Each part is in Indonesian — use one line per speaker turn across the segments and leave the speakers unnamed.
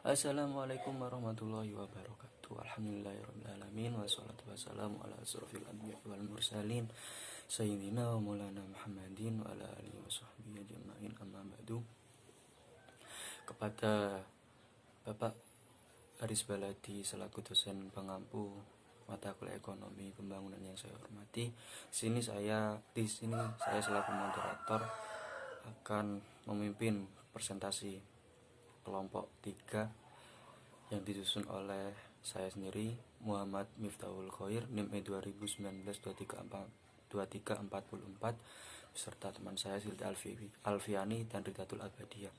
Assalamualaikum warahmatullahi wabarakatuh. Alhamdulillahirrahmanirrahim. Wassalatu wassalamu ala asrofil anbiya wal mursalin Sayyidina wa maulana Muhammadin wa ala alihi wa sahbihi ajma'in, amma ba'du. Kepada Bapak Haris Baladi selaku dosen pengampu mata kuliah ekonomi pembangunan yang saya hormati, di sini saya selaku moderator akan memimpin presentasi kelompok 3 yang disusun oleh saya sendiri, Muhammad Miftahul Khoir, NIM 2019-2344, beserta teman saya Silda Alfiani dan Ridatul Abadiyah.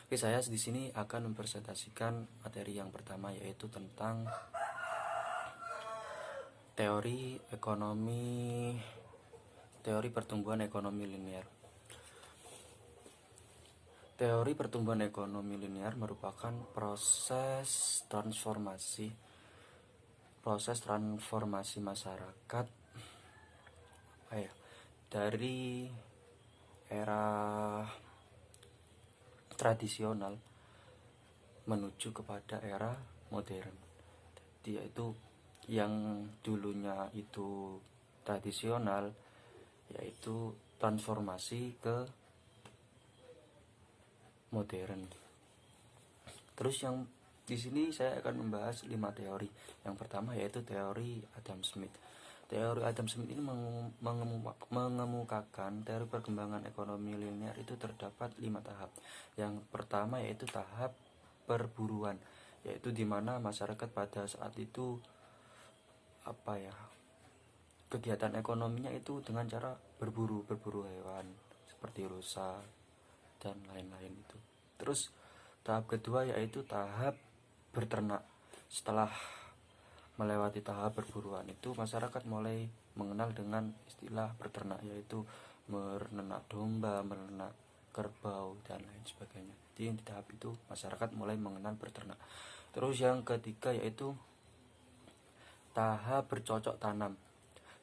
Oke, saya di sini akan mempresentasikan materi yang pertama, yaitu tentang teori pertumbuhan ekonomi linear. Teori pertumbuhan ekonomi linear merupakan proses transformasi masyarakat dari era tradisional menuju kepada era modern. Yaitu yang dulunya itu tradisional, yaitu transformasi ke modern. Terus yang di sini saya akan membahas 5 teori. Yang pertama yaitu teori Adam Smith. Teori Adam Smith ini mengemukakan teori perkembangan ekonomi linear itu terdapat 5 tahap. Yang pertama yaitu tahap perburuan, yaitu di mana masyarakat pada saat itu kegiatan ekonominya itu dengan cara berburu hewan seperti rusa dan lain-lain itu. Terus tahap kedua yaitu tahap berternak. Setelah melewati tahap perburuan itu, masyarakat mulai mengenal dengan istilah berternak, yaitu menernak domba, menernak kerbau dan lain sebagainya. Jadi di tahap itu masyarakat mulai mengenal berternak. Terus yang ketiga yaitu tahap bercocok tanam.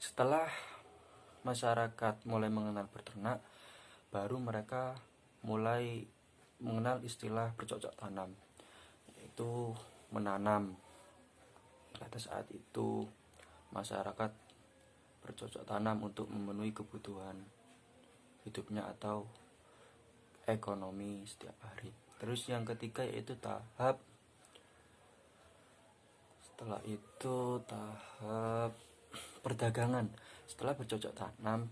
Setelah masyarakat mulai mengenal berternak, baru mereka mulai mengenal istilah bercocok tanam, yaitu menanam. Pada saat itu masyarakat bercocok tanam untuk memenuhi kebutuhan hidupnya atau ekonomi setiap hari. Terus yang ketiga yaitu tahap perdagangan. Setelah bercocok tanam,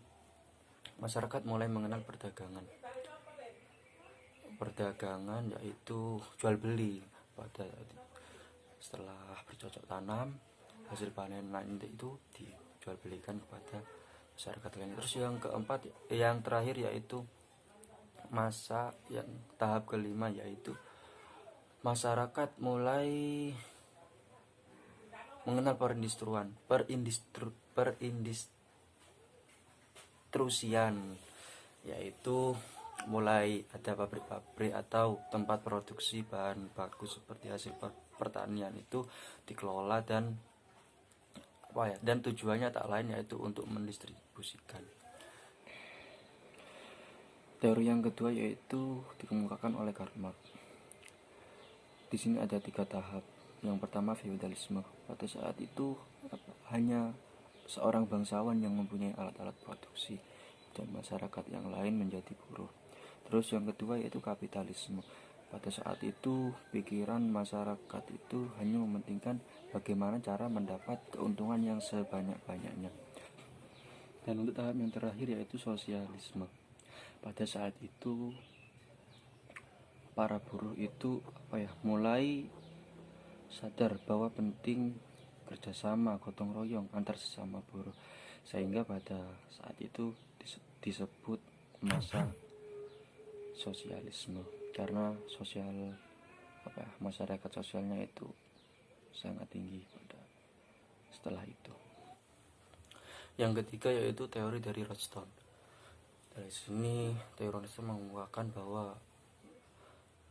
masyarakat mulai mengenal perdagangan yaitu jual beli. Setelah bercocok tanam, hasil panen nanti itu dijual belikan kepada masyarakat lain. Terus yang terakhir yaitu tahap kelima, yaitu masyarakat mulai mengenal perindustrian, yaitu mulai ada pabrik-pabrik atau tempat produksi bahan baku seperti hasil pertanian itu dikelola dan tujuannya tak lain yaitu untuk mendistribusikan. Teori yang kedua yaitu dikemukakan oleh Karl Marx. Di sini ada 3 tahap. Yang pertama feudalisme. Pada saat itu hanya seorang bangsawan yang mempunyai alat-alat produksi dan masyarakat yang lain menjadi buruh. Terus yang kedua yaitu kapitalisme. Pada saat itu pikiran masyarakat itu hanya mementingkan bagaimana cara mendapat keuntungan yang sebanyak-banyaknya. Dan untuk tahap yang terakhir yaitu sosialisme. Pada saat itu para buruh itu mulai sadar bahwa penting kerjasama, gotong royong antar sesama buruh, sehingga pada saat itu disebut masa sosialisme, karena masyarakat sosialnya itu sangat tinggi setelah itu. Yang ketiga yaitu teori dari Rothschild. Dari sini teori Rothschild menguatkan bahwa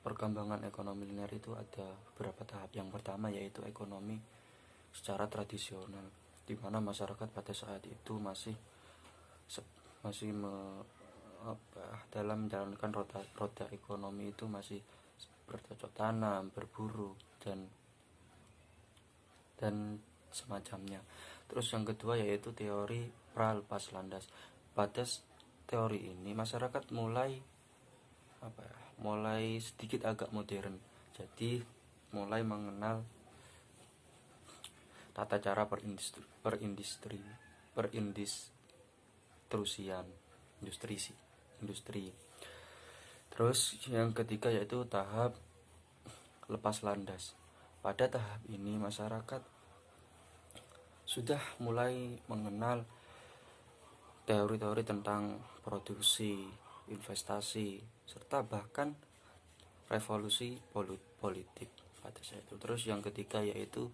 perkembangan ekonomi linear itu ada beberapa tahap. Yang pertama yaitu ekonomi secara tradisional, di mana masyarakat pada saat itu masih dalam menjalankan roda ekonomi itu masih bercocok tanam, berburu, dan semacamnya. Terus yang kedua yaitu teori pralepas landas. Pada teori ini masyarakat mulai mulai sedikit agak modern. Jadi mulai mengenal tata cara perindustrian industri. Terus yang ketiga yaitu tahap lepas landas. Pada tahap ini masyarakat sudah mulai mengenal teori-teori tentang produksi, investasi, serta bahkan revolusi politik pada saat itu. Terus yang ketiga yaitu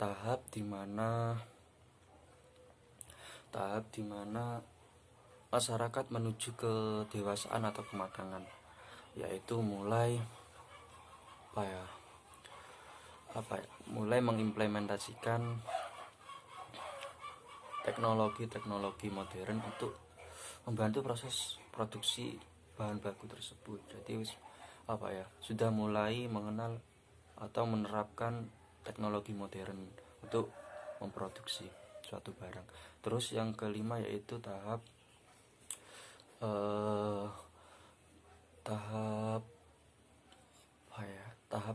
tahap dimana masyarakat menuju ke dewasaan atau kematangan, yaitu mulai mulai mengimplementasikan teknologi modern untuk membantu proses produksi bahan baku tersebut. Jadi sudah mulai mengenal atau menerapkan teknologi modern untuk memproduksi suatu barang. Terus yang kelima yaitu tahap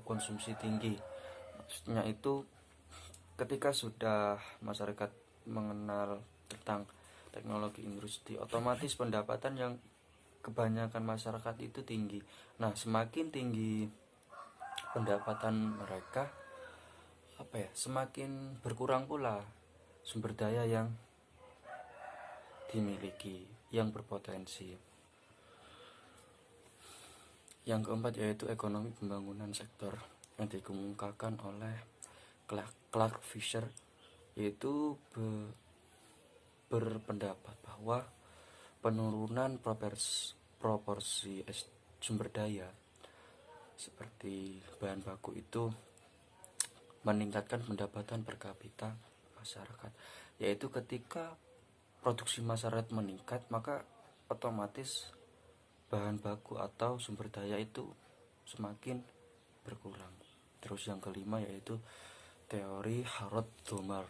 konsumsi tinggi. Maksudnya itu ketika sudah masyarakat mengenal tentang teknologi industri, otomatis pendapatan yang kebanyakan masyarakat itu tinggi. Nah, semakin tinggi pendapatan mereka, semakin berkurang pula sumber daya yang dimiliki, yang berpotensi. Yang keempat yaitu ekonomi pembangunan sektor yang dikemukakan oleh Clark Fisher, yaitu berpendapat bahwa penurunan proporsi sumber daya seperti bahan baku itu meningkatkan pendapatan per kapita masyarakat, yaitu ketika produksi masyarakat meningkat maka otomatis bahan baku atau sumber daya itu semakin berkurang. Terus yang kelima yaitu teori Harrod-Domar.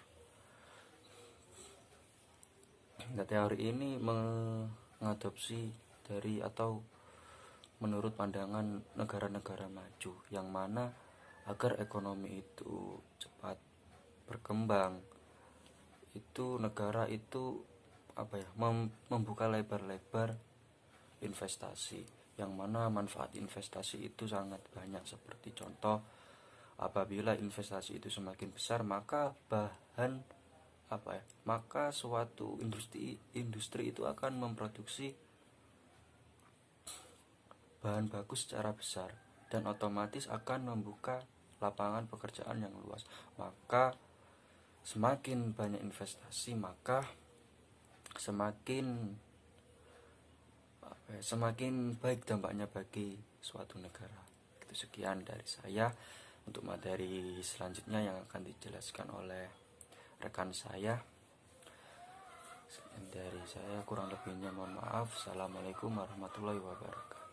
Nah, teori ini mengadopsi dari atau menurut pandangan negara-negara maju, yang mana agar ekonomi itu cepat berkembang, itu negara itu membuka lebar-lebar investasi, yang mana manfaat investasi itu sangat banyak. Seperti contoh, apabila investasi itu semakin besar, maka maka suatu industri itu akan memproduksi bahan baku secara besar dan otomatis akan membuka lapangan pekerjaan yang luas. Maka semakin banyak investasi, maka semakin baik dampaknya bagi suatu negara. Itu sekian dari saya. Untuk materi selanjutnya yang akan dijelaskan oleh rekan saya. Sekian dari saya, kurang lebihnya mohon maaf. Assalamualaikum warahmatullahi wabarakatuh.